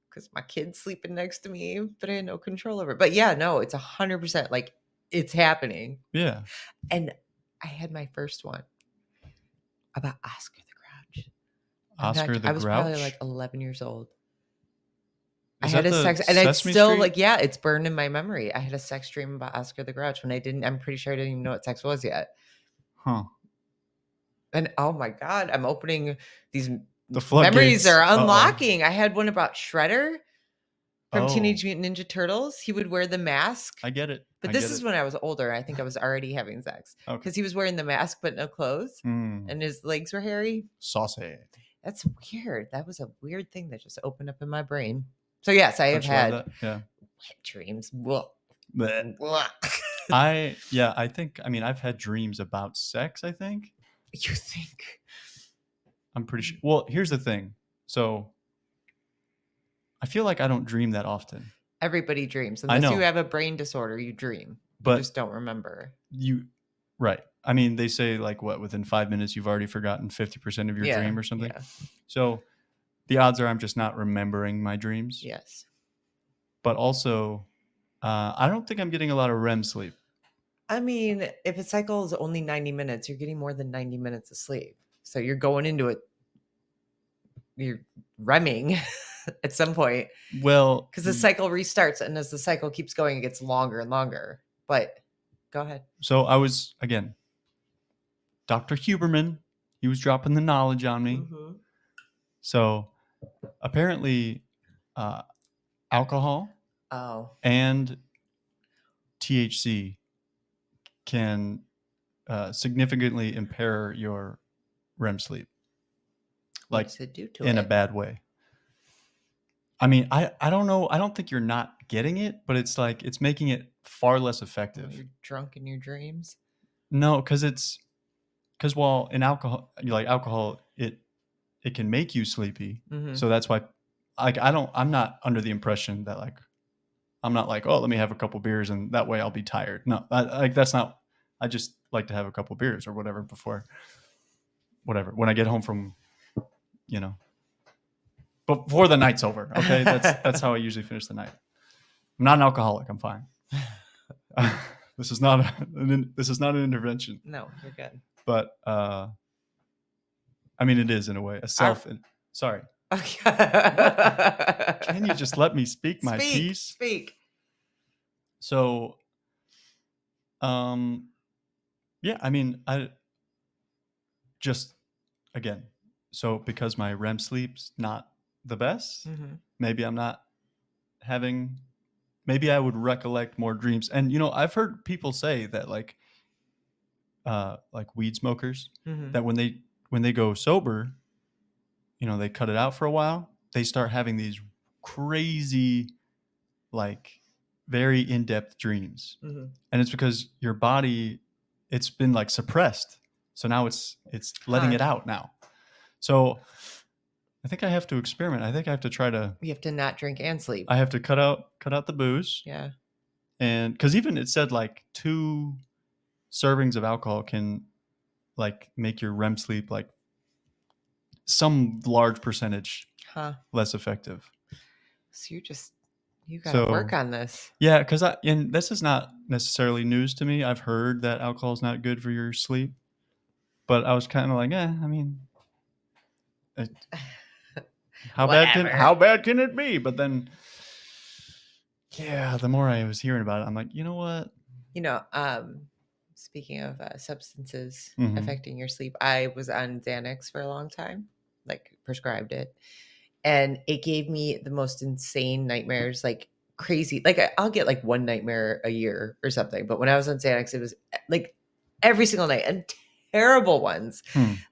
because my kid's sleeping next to me, but I had no control over it. But yeah, no, it's 100% like it's happening. Yeah, and I had my first one about Oscar the Grouch. I was probably like 11 years old. Is I had that a sex, and it's still like, yeah, it's burned in my memory. I had a sex dream about Oscar the Grouch when I'm pretty sure I didn't even know what sex was yet. Huh. And oh my God, I'm opening these memories are unlocking. I had one about Shredder from Teenage Mutant Ninja Turtles. He would wear the mask. I get it. But this is when I was older. I think I was already having sex because he was wearing the mask but no clothes, and his legs were hairy. Saucy. That's weird. That was a weird thing that just opened up in my brain. So yes, I have had wet dreams. I think. I mean, I've had dreams about sex. I think. You think? I'm pretty sure. Well, here's the thing. So, I feel like I don't dream that often. Everybody dreams. Unless you have a brain disorder, you dream. You just don't remember. Right. I mean, they say like within 5 minutes, you've already forgotten 50% of your dream or something. Yeah. So the odds are I'm just not remembering my dreams. Yes. But also, I don't think I'm getting a lot of REM sleep. I mean, if a cycle is only 90 minutes, you're getting more than 90 minutes of sleep. So you're going into it, you're REMing. at some point. Well, because the cycle restarts, and as the cycle keeps going, it gets longer and longer. But go ahead. So I was, again, Dr. Huberman, he was dropping the knowledge on me. Mm-hmm. So apparently alcohol and THC can significantly impair your REM sleep. What does it do to in a bad way. I mean, I don't know. I don't think you're not getting it, but it's like it's making it far less effective. You're drunk in your dreams? No, because while in alcohol, it can make you sleepy. Mm-hmm. So that's why, I'm not under the impression that I'm not like, oh, let me have a couple beers and that way I'll be tired. No, that's not. I just like to have a couple beers or whatever when I get home from, before the night's over. Okay, that's how I usually finish the night. I'm not an alcoholic. I'm fine. This is not an intervention. No, you're good. But I mean, it is in a way sorry. Can you just let me speak my piece? Speak. So, yeah. I mean, I just again. So because my REM sleep's not the best, mm-hmm. maybe I'm not having. Maybe I would recollect more dreams. And I've heard people say that like weed smokers, mm-hmm. that when they go sober, they cut it out for a while, they start having these crazy, like very in-depth dreams. Mm-hmm. And it's because your body, it's been like suppressed. So now it's letting it out now. So I think I have to experiment. I think I have to try to. You have to not drink and sleep. I have to cut out the booze. Yeah. And because even it said like 2 servings of alcohol can like make your REM sleep like some large percentage less effective. So you got to work on this. Yeah, because and this is not necessarily news to me. I've heard that alcohol is not good for your sleep, but I was kind of like, I mean, how bad can it be? But then, yeah, the more I was hearing about it, I'm like, you know what? Speaking of substances mm-hmm. affecting your sleep, I was on Xanax for a long time, like prescribed it. And it gave me the most insane nightmares, like crazy. Like I'll get like one nightmare a year or something. But when I was on Xanax, it was like every single night and terrible ones.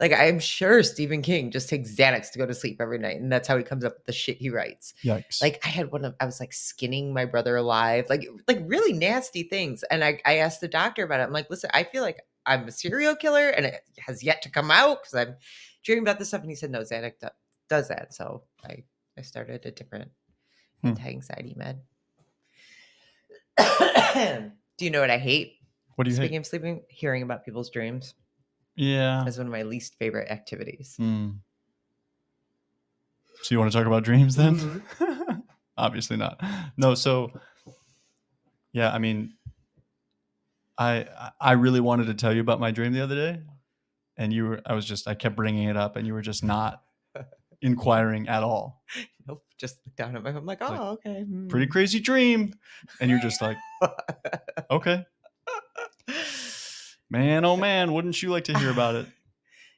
Like I'm sure Stephen King just takes Xanax to go to sleep every night. And that's how he comes up with the shit he writes. Yikes. Like I was like skinning my brother alive, like really nasty things. And I asked the doctor about it. I'm like, listen, I feel like I'm a serial killer and it has yet to come out because I'm dreaming about this stuff. And he said, no, Xanax does that. So I started a different anti-anxiety med. Do you know what I hate? What do you hate? Speaking of sleeping, hearing about people's dreams. Yeah. That's one of my least favorite activities. So you want to talk about dreams then? Mm-hmm. Obviously not. No, so yeah, I mean, I really wanted to tell you about my dream the other day, and I kept bringing it up, and you were just not inquiring at all. Nope, just look down at my phone. I'm like, oh, okay. Pretty crazy dream. And you're just like, okay. Man, oh man, wouldn't you like to hear about it?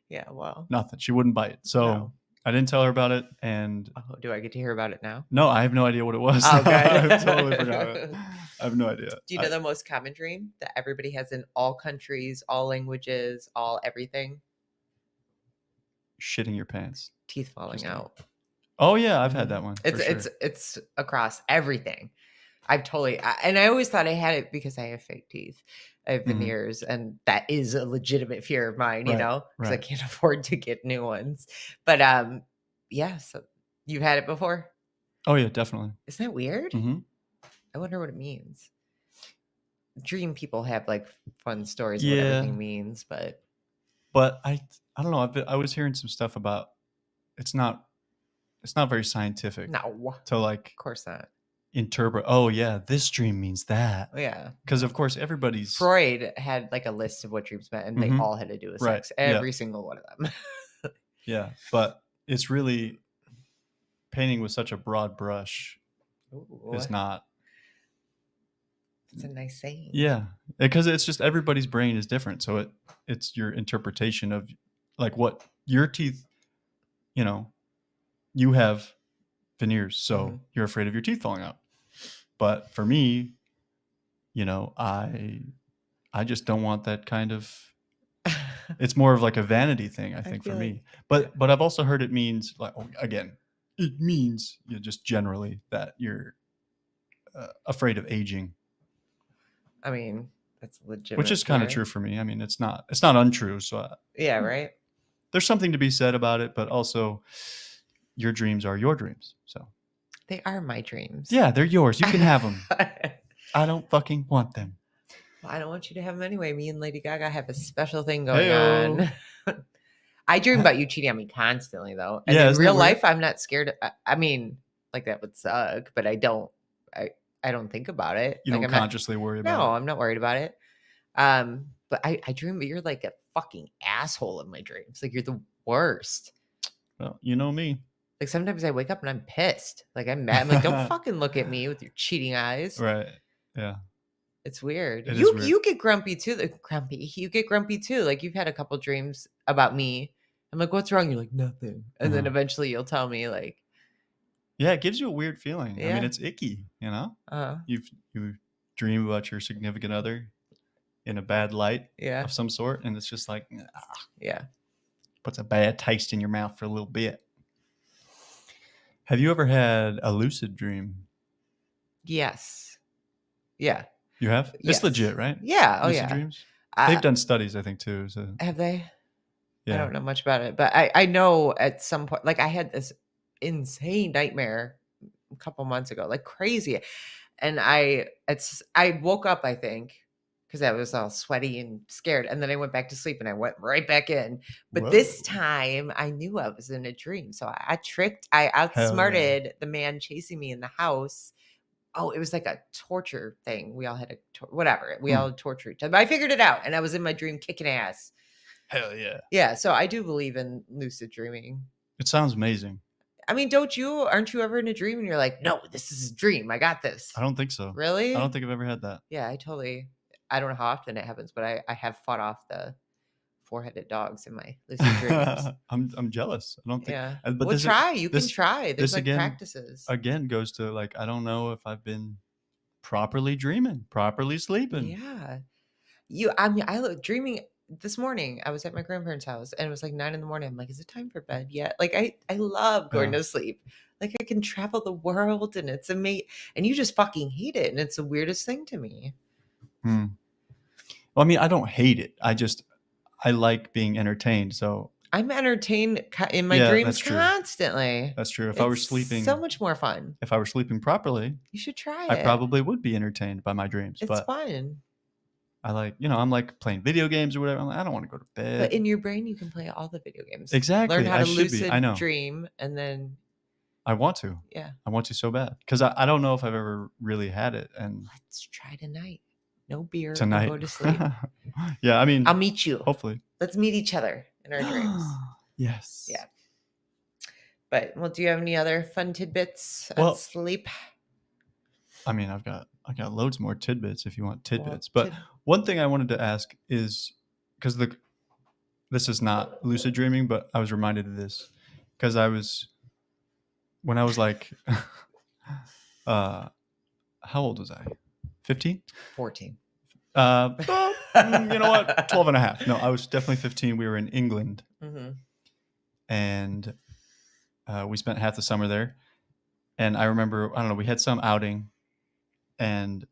Yeah, well. Nothing. She wouldn't bite. So no. I didn't tell her about it. And do I get to hear about it now? No, I have no idea what it was. Oh, good. I totally forgot it. I have no idea. Do you know the most common dream that everybody has in all countries, all languages, all everything? Shitting your pants. Teeth falling out. Oh yeah, I've had that one. It's across everything. And I always thought I had it because I have fake teeth. I have veneers, and that is a legitimate fear of mine, because I can't afford to get new ones. But yeah, so you've had it before? Oh yeah, definitely. Isn't that weird? Mm-hmm. I wonder what it means. Dream people have like fun stories of what everything means, but I don't know. I was hearing some stuff about it's not very scientific. No, to like, of course not. Interpret. Oh yeah, this dream means that. Yeah, because of course Freud had like a list of what dreams meant, and they all had to do with sex. Every single one of them. Yeah, but it's really painting with such a broad brush Ooh, is not. it's a nice saying. Yeah, because it's just everybody's brain is different, so it's your interpretation of like what your teeth. You know, you have veneers, so you're afraid of your teeth falling out. But for me, you know, I just don't want that kind of. It's more of like a vanity thing, I think, for me. But I've also heard it means like again, it means just generally that you're afraid of aging. I mean, that's legit. Which is kind of true for me. I mean, it's not untrue. So yeah, right. There's something to be said about it, but also your dreams are your dreams. So they are my dreams. Yeah, they're yours. You can have them. I don't fucking want them. Well, I don't want you to have them anyway. Me and Lady Gaga have a special thing going on. I dream about you cheating on me constantly, though. And in real life, I'm not scared. I mean, like that would suck, but I don't. I don't think about it. You like, don't consciously worry about it. No, I'm not worried about it. But I dream, but you're like a fucking asshole in my dreams. Like you're the worst. Well, you know me. Like sometimes I wake up and I'm pissed. Like I'm mad. I'm like, don't fucking look at me with your cheating eyes. Right. Yeah. It's weird. It is weird. You get grumpy too. You get grumpy too. Like you've had a couple dreams about me. I'm like, what's wrong? You're like, nothing. And then eventually you'll tell me like. Yeah, it gives you a weird feeling. Yeah. I mean, it's icky, you know? You dream about your significant other in a bad light of some sort. And it's just like, yeah. Puts a bad taste in your mouth for a little bit. Have you ever had a lucid dream? Yes. Yeah. You have? Yes. It's legit, right? Yeah. Oh, lucid yeah. Dreams? They've done studies, I think, too. So. Have they? Yeah. I don't know much about it, but I know at some point, like I had this insane nightmare a couple months ago, like crazy. And I woke up, I think, because I was all sweaty and scared. And then I went back to sleep and I went right back in. But this time I knew I was in a dream. So I outsmarted the man chasing me in the house. Oh, it was like a torture thing. We all had whatever. We all tortured each other. But I figured it out and I was in my dream kicking ass. Hell yeah. Yeah. So I do believe in lucid dreaming. It sounds amazing. I mean, aren't you ever in a dream and you're like, no, this is a dream. I got this. I don't think so. Really? I don't think I've ever had that. Yeah, I don't know how often it happens, but I have fought off the four-headed dogs in my lucid dreams. I'm jealous. I don't think. Yeah. But well, you can try. There's like practices. Again goes to like, I don't know if I've been properly dreaming, properly sleeping. Yeah. I mean, dreaming this morning. I was at my grandparents' house and it was like 9 a.m. I'm like, is it time for bed yet? Like I love going to sleep. Like I can travel the world and it's amazing. And you just fucking hate it. And it's the weirdest thing to me. Well, I mean, I don't hate it. I like being entertained. So I'm entertained in my dreams constantly. That's true. If I were sleeping, so much more fun. If I were sleeping properly, you should try it. I probably would be entertained by my dreams. It's fun. I like, I'm like playing video games or whatever. I'm like, I don't want to go to bed. But in your brain, you can play all the video games. Exactly. Learn how to lucid dream, and then. I want to. Yeah. I want to so bad because I don't know if I've ever really had it. And let's try tonight. No beer. Tonight. And go to sleep. Yeah, I mean, I'll meet you. Hopefully. Let's meet each other in our dreams. Yes. Yeah. But do you have any other fun tidbits on sleep? I mean, I've got loads more tidbits if you want tidbits. But one thing I wanted to ask is because this is not lucid dreaming, but I was reminded of this because when I was like, how old was I? 15? 14. You know what? 12 and a half. No, I was definitely 15. We were in England. Mm-hmm. And we spent half the summer there. And I remember, I don't know, we had some outing. And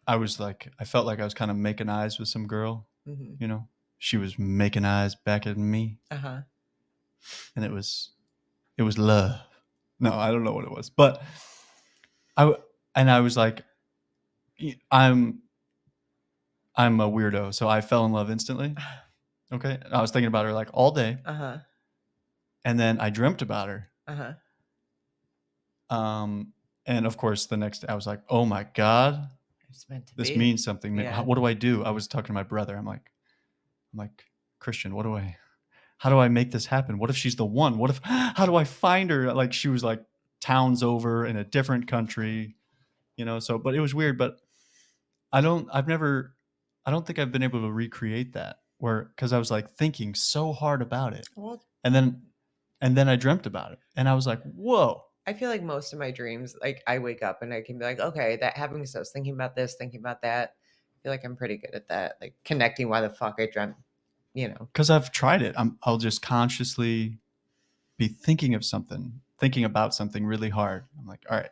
I felt like I was kind of making eyes with some girl. Mm-hmm. She was making eyes back at me. Uh-huh. And it was love. No, I don't know what it was. But I was like, I'm a weirdo, so I fell in love instantly. Okay, I was thinking about her like all day. Uh-huh. And then I dreamt about her. Uh-huh. And of course, the next day I was like, "Oh my God, this means something. Yeah. What do I do?" I was talking to my brother. I'm like, Christian, what do I how do I make this happen? What if she's the one? What if, how do I find her? Like she was like towns over in a different country, so, but it was weird, but I don't think I've been able to recreate that cause I was like thinking so hard about it. Well, and then I dreamt about it and I was like, whoa. I feel like most of my dreams, like I wake up and I can be like, okay, that happened because I was thinking about this, thinking about that. I feel like I'm pretty good at that, like connecting why the fuck I dreamt, Because I've tried it. I'll just consciously be thinking about something really hard. I'm like, all right,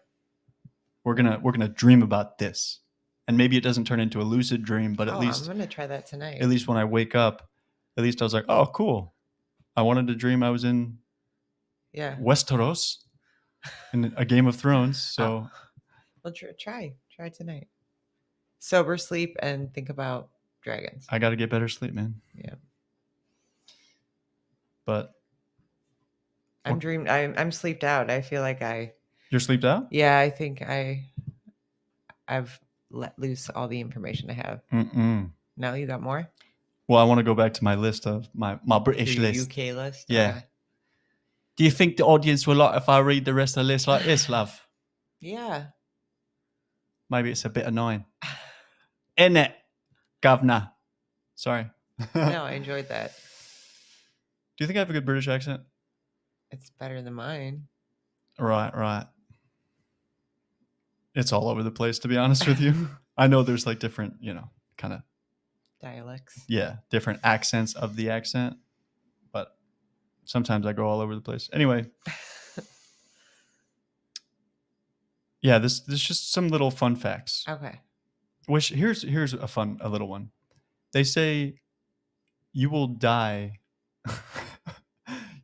we're gonna dream about this, and maybe it doesn't turn into a lucid dream, but I'm gonna try that tonight. At least when I wake up, at least I was like, oh, cool. I wanted to dream I was in Westeros in a Game of Thrones. So, well, try tonight. Sober sleep and think about dragons. I got to get better sleep, man. Yeah. But I'm sleeped out. I feel like you're sleeped out? Yeah, I think I've let loose all the information I have. No, you got more? Well, I want to go back to my list of my British list. UK list? Yeah. Okay. Do you think the audience will like if I read the rest of the list like this, love? Yeah. Maybe it's a bit annoying. Isn't it, governor? Sorry. No, I enjoyed that. Do you think I have a good British accent? It's better than mine. Right. It's all over the place, to be honest with you. I know there's like different, kind of dialects. Yeah, different accents of the accent, but sometimes I go all over the place. Anyway. Yeah, there's just some little fun facts. Okay. Which here's a little one. They say you will die.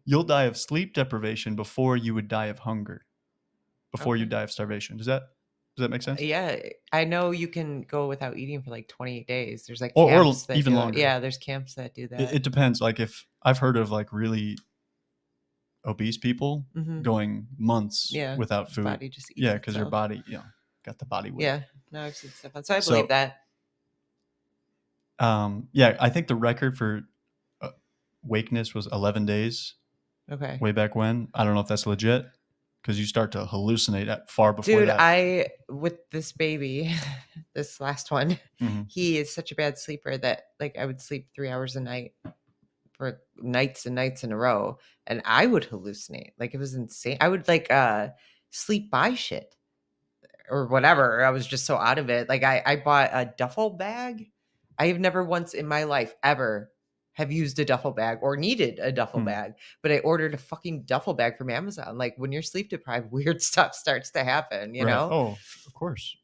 You'll die of sleep deprivation before you would die of hunger. Before you die of starvation. Does that make sense? Yeah, I know you can go without eating for like 28 days. There's like camps or even longer. Yeah, there's camps that do that. It depends. Like if I've heard of like really obese people going months without food. Body just eats because your body, got the body weight. Yeah, no, I've seen stuff. So I believe that. Yeah, I think the record for wakeness was 11 days. Okay. Way back when. I don't know if that's legit because you start to hallucinate far before that. Dude, with this baby, this last one, he is such a bad sleeper that like I would sleep 3 hours a night for nights and nights in a row, and I would hallucinate. Like it was insane. I would like sleep by shit or whatever. I was just so out of it. Like I bought a duffel bag. I have never once in my life ever have used a duffel bag or needed a duffel bag, but I ordered a fucking duffel bag from Amazon. Like when you're sleep deprived, weird stuff starts to happen, you know? Oh, of course.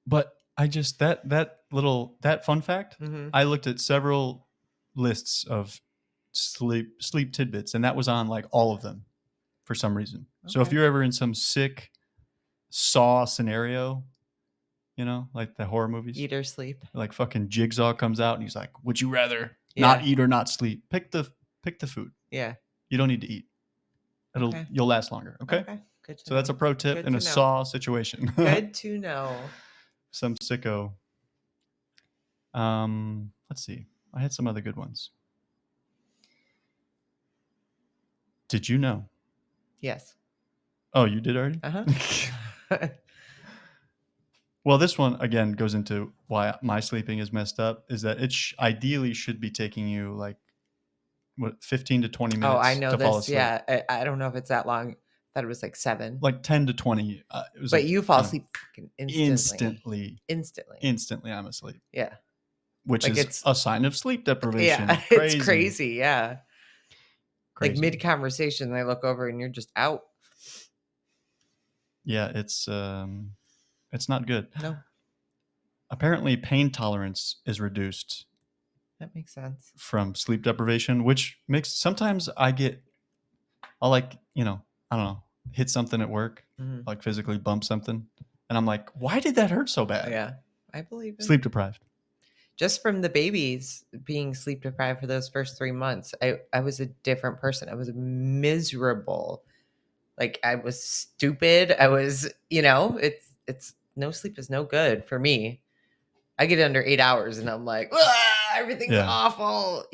But I just that fun fact, I looked at several lists of sleep tidbits, and that was on like all of them for some reason. Okay. So if you're ever in some sick Saw scenario, like the horror movies, eat or sleep, like fucking Jigsaw comes out and he's like, would you rather not eat or not sleep? Pick the food. Yeah. You don't need to eat. You'll last longer. Okay. Good to know. That's a pro tip in a Saw situation. Good to know. Some sicko. Let's see. I had some other good ones. Did you know? Yes. Oh, you did already? Well, this one, again, goes into why my sleeping is messed up, is that it ideally should be taking you like, 15 to 20 minutes I know to this. fall asleep. Yeah, I don't know if it's that long. I thought it was like 7. Like 10 to 20. But you fall asleep fucking instantly. Instantly, I'm asleep. Yeah. Which like is a sign of sleep deprivation. Yeah, crazy. It's crazy, yeah. Crazy. Like mid-conversation, I look over and you're just out. Yeah, it's not good. No. Apparently, pain tolerance is reduced. That makes sense. From sleep deprivation, which makes sometimes I'll like, I don't know, hit something at work, like physically bump something. And I'm like, why did that hurt so bad? Yeah, I believe it. Sleep deprived. Just from the babies being sleep deprived for those first 3 months, I was a different person. I was miserable. Like I was stupid. I was, it's no sleep is no good for me. I get under 8 hours and I'm like, everything's awful,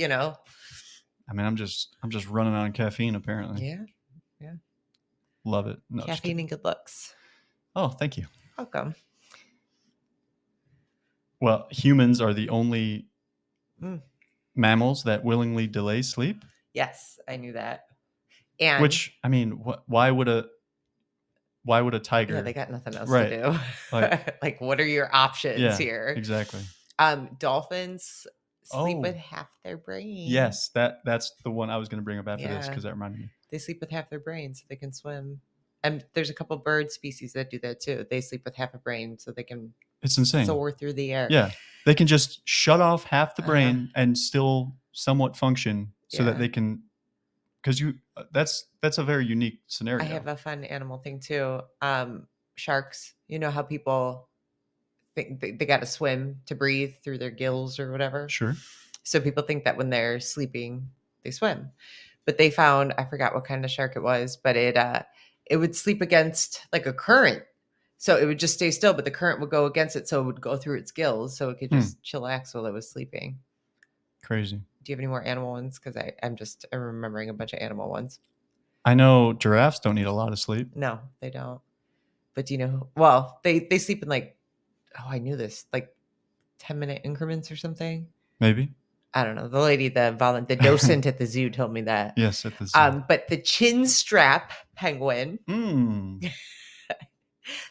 I mean, I'm just running on caffeine apparently. Yeah. Yeah. Love it. No, just Caffeine kidding. and good looks. Oh, thank you. Welcome. Well, humans are the only Mm. mammals that willingly delay sleep. Yes, I knew that. And Which, I mean, why would a tiger? yeah, they got nothing else Right. to do. Like, what are your options here? Exactly. Dolphins sleep with Oh, half their brain. yes, that's the one I was going to bring up after this Yeah. because that reminded me. They sleep with half their brain so they can swim. And there's a couple bird species that do that too. They sleep with half a brain so they can It's insane. soar through the air. Yeah, they can just shut off half the brain and still somewhat function so that they can. Because that's a very unique scenario. I have a fun animal thing too. Sharks. You know how people think they got to swim to breathe through their gills or whatever. Sure. So people think that when they're sleeping, they swim. But they found, I forgot what kind of shark it was, but it would sleep against like a current. So it would just stay still, but the current would go against it, so it would go through its gills, so it could just chillax while it was sleeping. Crazy. Do you have any more animal ones? Because I'm remembering a bunch of animal ones. I know giraffes don't need a lot of sleep. No, they don't. But do you know? Well, they sleep in like, oh, I knew this, like 10-minute increments or something. Maybe. I don't know. The lady, the docent at the zoo told me that. Yes, at the zoo. But the chin strap penguin,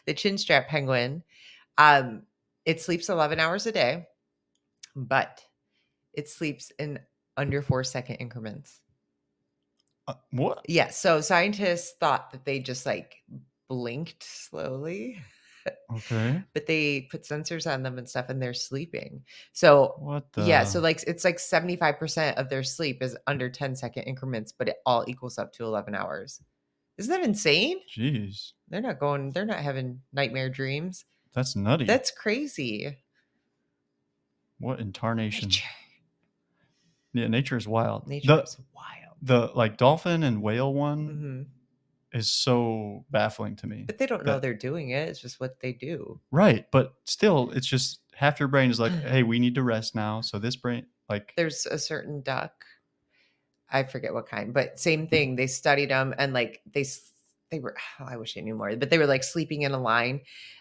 the chin strap penguin, it sleeps 11 hours a day, but it sleeps in under 4-second increments. What? Yeah. So scientists thought that they just like blinked slowly. Okay. But they put sensors on them and stuff and they're sleeping. So what the? Yeah, so like it's like 75% of their sleep is under 10-second increments, but it all equals up to 11 hours. Isn't that insane? Jeez. They're not having nightmare dreams. That's nutty. That's crazy. What in tarnation? Nature. Yeah, nature is wild. Nature is wild. The like dolphin and whale one is so baffling to me. But they don't know they're doing it. It's just what they do. Right. But still, it's just half your brain is like, hey, we need to rest now. So this brain, like. There's a certain duck. I forget what kind, but same thing. They studied them and like they were, oh, I wish I knew more, but they were like sleeping in a line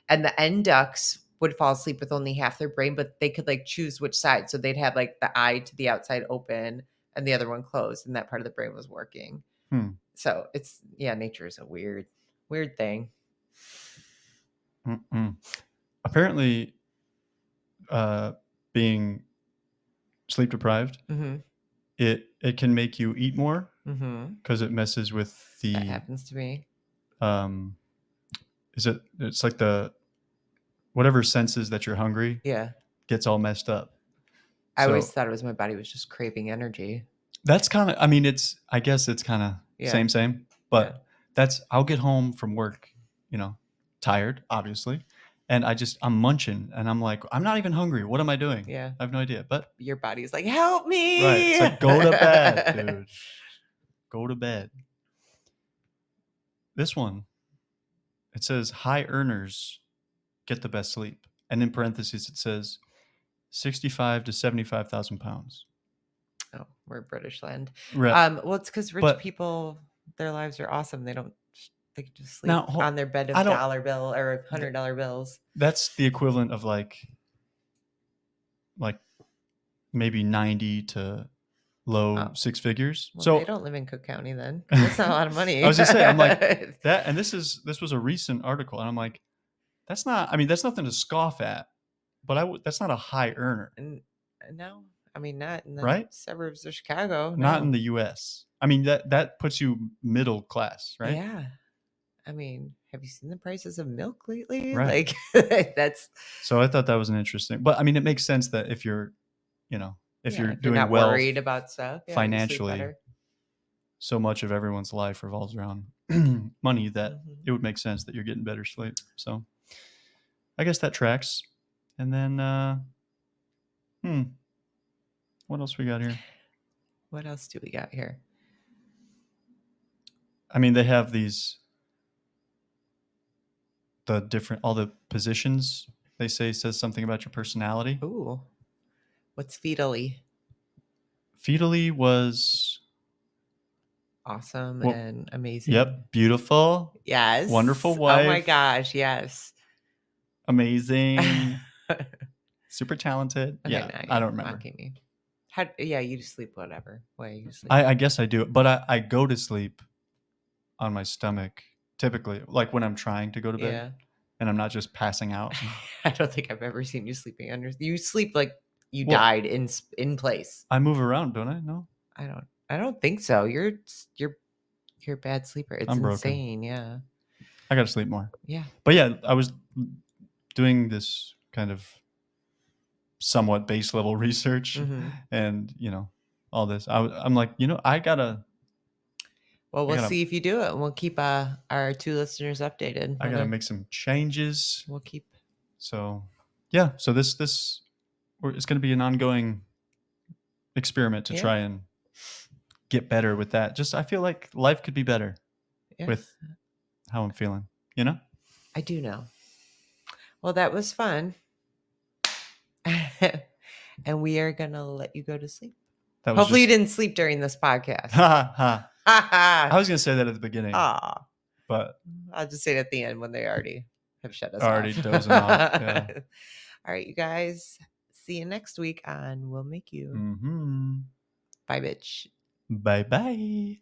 and the end ducks would fall asleep with only half their brain, but they could like choose which side. So they'd have like the eye to the outside open and the other one closed and that part of the brain was working. So it's, nature is a weird thing. Apparently, being sleep deprived, it can make you eat more because it messes with the. That happens to me. It's like the whatever senses that you're hungry. Yeah. Gets all messed up. I always thought it was my body was just craving energy. That's kind of, I mean, I guess it's kind of same, but I'll get home from work, tired, obviously. And I'm munching and I'm like, I'm not even hungry. What am I doing? Yeah. I have no idea. But your body's like, help me. Right. It's like, go to bed, dude. Go to bed. This one, it says high earners get the best sleep. And in parentheses, it says 65 to 75,000 pounds. Oh, we're British land. Right. Well, it's because rich people, their lives are awesome. They can just sleep on their bed of dollar bill or $100 bills. That's the equivalent of like maybe 90 to low six figures. Well, so they don't live in Cook County then. That's not a lot of money. I was just saying, I'm like that. And this was a recent article. And I'm like, that's nothing to scoff at, but that's not a high earner. No, I mean, not in the right? suburbs of Chicago. No. Not in the US. I mean, that puts you middle class, right? Yeah. I mean, have you seen the prices of milk lately? Right. Like that's. So I thought that was an interesting, but I mean, it makes sense that if you're, if you're doing not well worried about stuff financially, so much of everyone's life revolves around money that it would make sense that you're getting better sleep. So I guess that tracks. And then, what else we got here? What else do we got here? I mean, they have all the positions they say says something about your personality. Ooh. What's fetally? Fetally was awesome Well, and amazing. Yep. Beautiful. Yes. Wonderful wife. Oh my gosh. Yes. Amazing. Super talented. Okay, Yeah. now I you're don't remember. mocking me. Yeah, you sleep whatever way you sleep. I guess I do. But I go to sleep on my stomach typically, like when I'm trying to go to bed. Yeah. And I'm not just passing out. I don't think I've ever seen you sleeping under. You sleep like you Well, died in place. I move around, don't I? No. I don't think so. You're a bad sleeper. It's I'm broken. insane. Yeah. I gotta sleep more. Yeah. But yeah, I was doing this kind of somewhat base level research, and all this. I'm like, I gotta. Well, we'll see if you do it, and we'll keep our 2 listeners updated. I gotta make some changes. We'll keep. So, yeah. So this it's gonna be an ongoing experiment to try and get better with that. Just I feel like life could be better with how I'm feeling. I do know. Well, that was fun. And we are going to let you go to sleep. Hopefully you didn't sleep during this podcast. I was going to say that at the beginning. But I'll just say it at the end when they already have shut us already off. dozing off. Yeah. All right, you guys. See you next week on We'll Make You. Mm-hmm. Bye, bitch. Bye-bye.